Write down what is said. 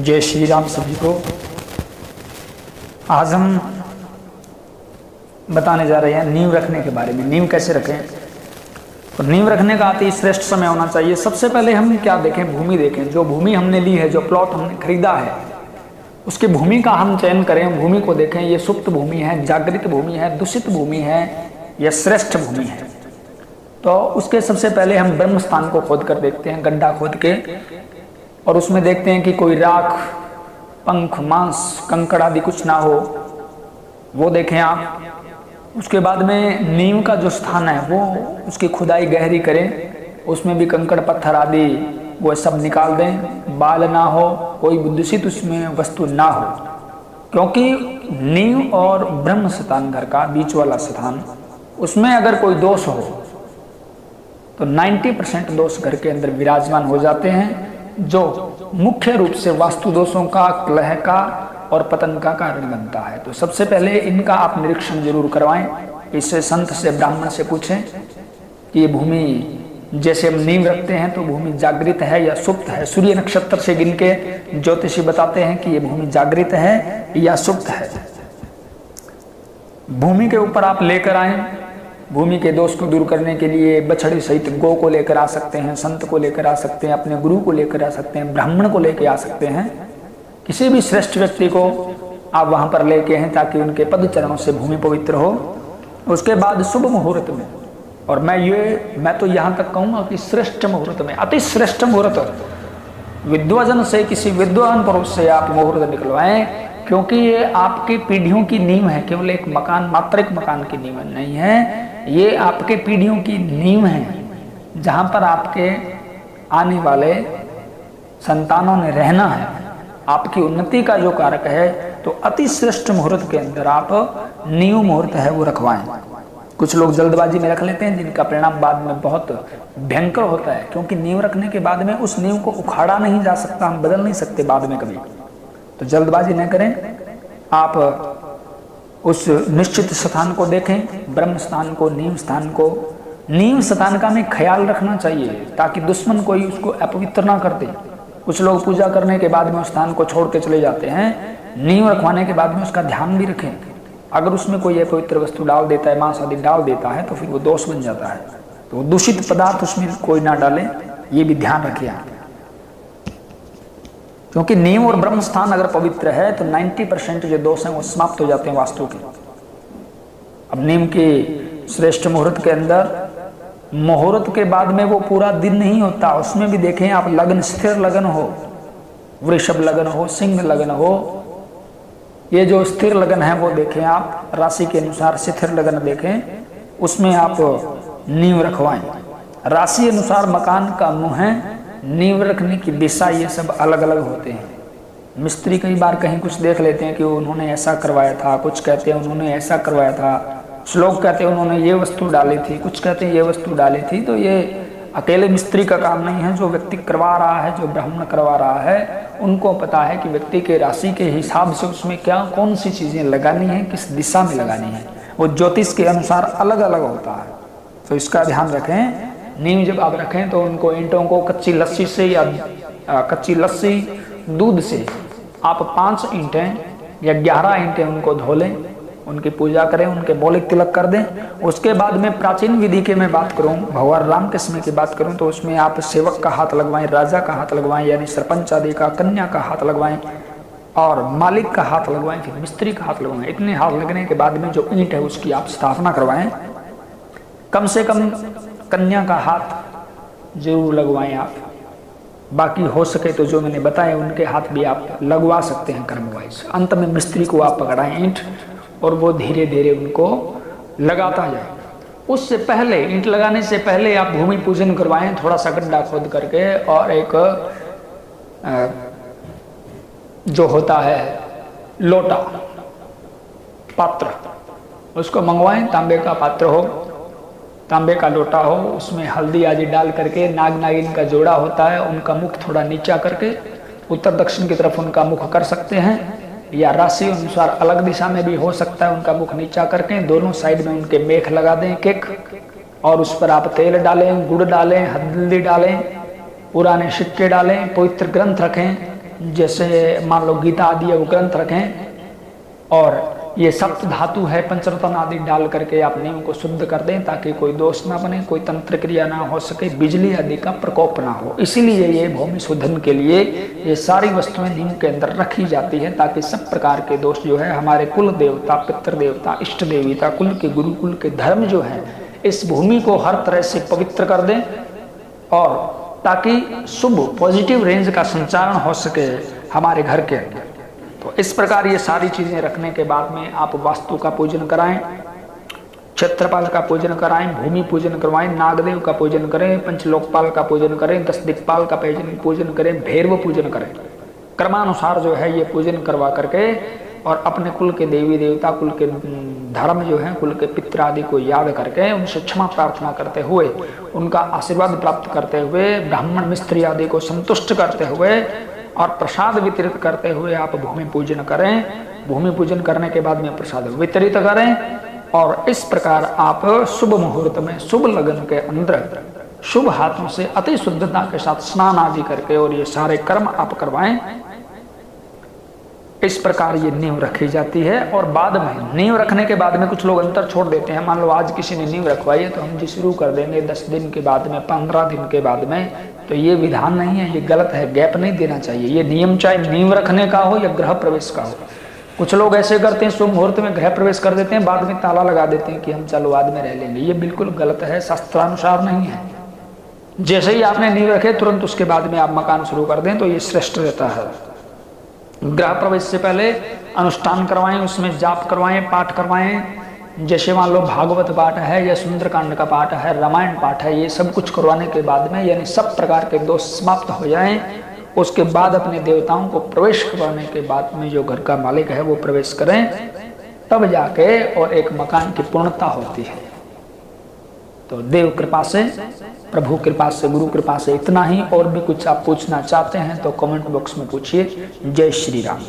जय श्री राम सभी को। आज हम बताने जा रहे हैं नींव रखने के बारे में। नींव कैसे रखें, तो नींव रखने का अति श्रेष्ठ समय होना चाहिए। सबसे पहले हम क्या देखें, भूमि देखें। जो भूमि हमने ली है, जो प्लॉट हमने खरीदा है, उसकी भूमि का हम चयन करें। भूमि को देखें, ये सुप्त भूमि है, जागृत भूमि है, दूषित भूमि है या श्रेष्ठ भूमि है। तो उसके सबसे पहले हम ब्रह्म स्थान को खोद कर देखते हैं, गड्ढा खोद के, और उसमें देखते हैं कि कोई राख, पंख, मांस, कंकड़ आदि कुछ ना हो, वो देखें आप। उसके बाद में नींव का जो स्थान है वो उसकी खुदाई गहरी करें, उसमें भी कंकड़ पत्थर आदि वो सब निकाल दें, बाल ना हो, कोई दूषित उसमें वस्तु ना हो। क्योंकि नींव और ब्रह्म स्थान, घर का बीच वाला स्थान, उसमें अगर कोई दोष हो तो 90% दोष घर के अंदर विराजमान हो जाते हैं, जो मुख्य रूप से वास्तु दोषों का, कलह का और पतन का कारण बनता है। तो सबसे पहले इनका आप निरीक्षण जरूर करवाएं। इससे संत से, ब्राह्मण से पूछें कि ये भूमि, जैसे हम नींव रखते हैं तो भूमि जागृत है या सुप्त है। सूर्य नक्षत्र से गिन के ज्योतिषी बताते हैं कि ये भूमि जागृत है या सुप्त है। भूमि के ऊपर आप लेकर आए। भूमि के दोष को दूर करने के लिए बछड़े सहित गौ को लेकर आ सकते हैं, संत को लेकर आ सकते हैं, अपने गुरु को लेकर आ सकते हैं, ब्राह्मण को लेकर आ सकते हैं। किसी भी श्रेष्ठ व्यक्ति को आप वहां पर लेके हैं ताकि उनके पद चरणों से भूमि पवित्र हो। उसके बाद शुभ मुहूर्त में, और मैं तो यहाँ तक कहूँगा कि श्रेष्ठ मुहूर्त में, अति श्रेष्ठ मुहूर्त, विद्वजन से, किसी विद्वान पुरुष से आप मुहूर्त निकलवाएं। क्योंकि ये आपकी पीढ़ियों की नींव है, केवल एक मकान, मात्र एक मकान की नींव नहीं है, ये आपके पीढ़ियों की नींव है, जहां पर आपके आने वाले संतानों ने रहना है, आपकी उन्नति का जो कारक है। तो अति श्रेष्ठ मुहूर्त के अंदर आप नींव मुहूर्त है वो रखवाएं। कुछ लोग जल्दबाजी में रख लेते हैं, जिनका परिणाम बाद में बहुत भयंकर होता है। क्योंकि नींव रखने के बाद में उस नींव को उखाड़ा नहीं जा सकता, हम बदल नहीं सकते बाद में कभी। तो जल्दबाजी न करें, आप उस निश्चित स्थान को देखें, ब्रह्म स्थान को, नींव स्थान को। नींव स्थान का में ख्याल रखना चाहिए ताकि दुश्मन कोई उसको अपवित्र ना कर दे। कुछ लोग पूजा करने के बाद में उस स्थान को छोड़ के चले जाते हैं। नींव रखवाने के बाद में उसका ध्यान भी रखें। अगर उसमें कोई अपवित्र वस्तु डाल देता है, मांस आदि डाल देता है, तो फिर वो दोष बन जाता है। तो दूषित पदार्थ उसमें कोई ना डाले, ये भी ध्यान रखिए आप। क्योंकि नींव और ब्रह्म स्थान अगर पवित्र है तो 90% जो दोष हैं वो समाप्त हो जाते हैं वास्तु के। अब नींव के श्रेष्ठ मुहूर्त के अंदर, मुहूर्त के बाद में वो पूरा दिन नहीं होता, उसमें भी देखें आप लगन, स्थिर लगन हो, वृषभ लगन हो, सिंह लगन हो, ये जो स्थिर लगन है वो देखें आप, राशि के अनुसार स्थिर लगन देखें, उसमें आप नींव रखवाएं। राशि अनुसार मकान का मुंह है, नींव रखने की दिशा, ये सब अलग अलग होते हैं। मिस्त्री कई बार कहीं कुछ देख लेते हैं कि उन्होंने ऐसा करवाया था, कुछ कहते हैं उन्होंने ऐसा करवाया था, कुछ लोग कहते हैं उन्होंने ये वस्तु डाली थी, कुछ कहते हैं ये वस्तु डाली थी। तो ये अकेले मिस्त्री का काम नहीं है। जो व्यक्ति करवा रहा है, जो ब्राह्मण करवा रहा है, उनको पता है कि व्यक्ति के राशि के हिसाब से उसमें क्या, कौन सी चीजें लगानी है, किस दिशा में लगानी है, वो ज्योतिष के अनुसार अलग अलग होता है। तो इसका ध्यान रखें। नींव जब आप रखें तो उनको, ईंटों को कच्ची लस्सी से या कच्ची लस्सी दूध से आप 5 ईंटें या 11 ईंटें उनको धो लें, उनकी पूजा करें, उनके मौलिक तिलक कर दें। उसके बाद में प्राचीन विधि के मैं बात करूं, भगवान राम के समय की बात करूं, तो उसमें आप सेवक का हाथ लगवाएं, राजा का हाथ लगवाएं, यानी सरपंच आदि का, कन्या का हाथ लगवाएं और मालिक का हाथ लगवाएं, फिर मिस्त्री का हाथ लगवाएं। इतने हाथ लगने के बाद में जो ईंट है उसकी आप स्थापना करवाएं। कम से कम कन्या का हाथ जरूर लगवाएं आप। बाकी हो सके तो जो मैंने बताया उनके हाथ भी आप लगवा सकते हैं कर्म वाइज। अंत में मिस्त्री को आप पकड़ाएं ईंट, और वो धीरे धीरे उनको लगाता जाए। उससे पहले, ईंट लगाने से पहले आप भूमि पूजन करवाएं, थोड़ा सा गड्ढा खोद करके, और एक जो होता है लोटा, पात्र, उसको मंगवाएं। तांबे का पात्र हो, तांबे का लोटा हो, उसमें हल्दी आदि डाल करके, नाग नागिन का जोड़ा होता है, उनका मुख थोड़ा नीचा करके उत्तर दक्षिण की तरफ उनका मुख कर सकते हैं, या राशि अनुसार अलग दिशा में भी हो सकता है। उनका मुख नीचा करके दोनों साइड में उनके मेख लगा दें, केक, और उस पर आप तेल डालें, गुड़ डालें, हल्दी डालें, पुराने सिक्के डालें, पवित्र ग्रंथ रखें, जैसे मान लो गीता आदि वो ग्रंथ रखें और ये सप्त धातु है, पंचरत्न आदि डाल करके आप नीम को शुद्ध कर दें ताकि कोई दोष ना बने, कोई तंत्र क्रिया ना हो सके, बिजली आदि का प्रकोप ना हो। इसीलिए ये भूमि शोधन के लिए ये सारी वस्तुएं नीम के अंदर रखी जाती है ताकि सब प्रकार के दोष जो है हमारे कुल देवता, पितृ देवता, इष्ट देवता, कुल के गुरुकुल के धर्म जो है इस भूमि को हर तरह से पवित्र कर दें और ताकि शुभ पॉजिटिव रेंज का संचारण हो सके हमारे घर के अंदर। तो इस प्रकार ये सारी चीजें रखने के बाद में आप वास्तु का पूजन कराएं, क्षेत्रपाल का पूजन कराएं, भूमि पूजन करवाएं, नागदेव का पूजन करें, पंचलोकपाल का पूजन करें, 10 दिक्पाल का पूजन करें, भैरव पूजन करें। क्रमानुसार जो है ये पूजन करवा करके और अपने कुल के देवी देवता, कुल के धर्म जो है, कुल के पितृ आदि को याद करके उनसे क्षमा प्रार्थना करते हुए, उनका आशीर्वाद प्राप्त करते हुए, ब्राह्मण मिस्त्री आदि को संतुष्ट करते हुए और प्रसाद वितरित करते हुए आप भूमि पूजन करें। भूमि पूजन करने के बाद में प्रसाद वितरित करें और इस प्रकार आप शुभ मुहूर्त में, शुभ लगन के अंदर, शुभ हाथों से अति शुद्धता के साथ स्नान आदि करके और ये सारे कर्म आप करवाएं। इस प्रकार ये नींव रखी जाती है। और बाद में नींव रखने के बाद में कुछ लोग अंतर छोड़ देते हैं। मान लो आज किसी ने नींव रखवाई है तो हम जी शुरू कर देंगे 10 दिन के बाद में, 15 दिन के बाद में, तो ये विधान नहीं है, ये गलत है। गैप नहीं देना चाहिए। ये नियम चाहे नींव रखने का हो या गृह प्रवेश का हो। कुछ लोग ऐसे करते हैं, शुभ मुहूर्त में गृह प्रवेश कर देते हैं, बाद में ताला लगा देते हैं कि हम चलो बाद में रह लेंगे। ये बिल्कुल गलत है, शास्त्रानुसार नहीं है। जैसे ही आपने नींव रखे तुरंत उसके बाद में आप मकान शुरू कर दें तो ये श्रेष्ठ रहता है। गृह प्रवेश से पहले अनुष्ठान करवाएं, उसमें जाप करवाएं, पाठ करवाएं। जैसे मान लो भागवत पाठ है या सुंदरकांड का पाठ है, रामायण पाठ है, ये सब कुछ करवाने के बाद में यानी सब प्रकार के दोष समाप्त हो जाएं। उसके बाद अपने देवताओं को प्रवेश करवाने के बाद में जो घर का मालिक है वो प्रवेश करें, तब जाके और एक मकान की पूर्णता होती है। तो देव कृपा से, प्रभु कृपा से, गुरु कृपा से इतना ही। और भी कुछ आप पूछना चाहते हैं तो कमेंट बॉक्स में पूछिए। जय श्री राम।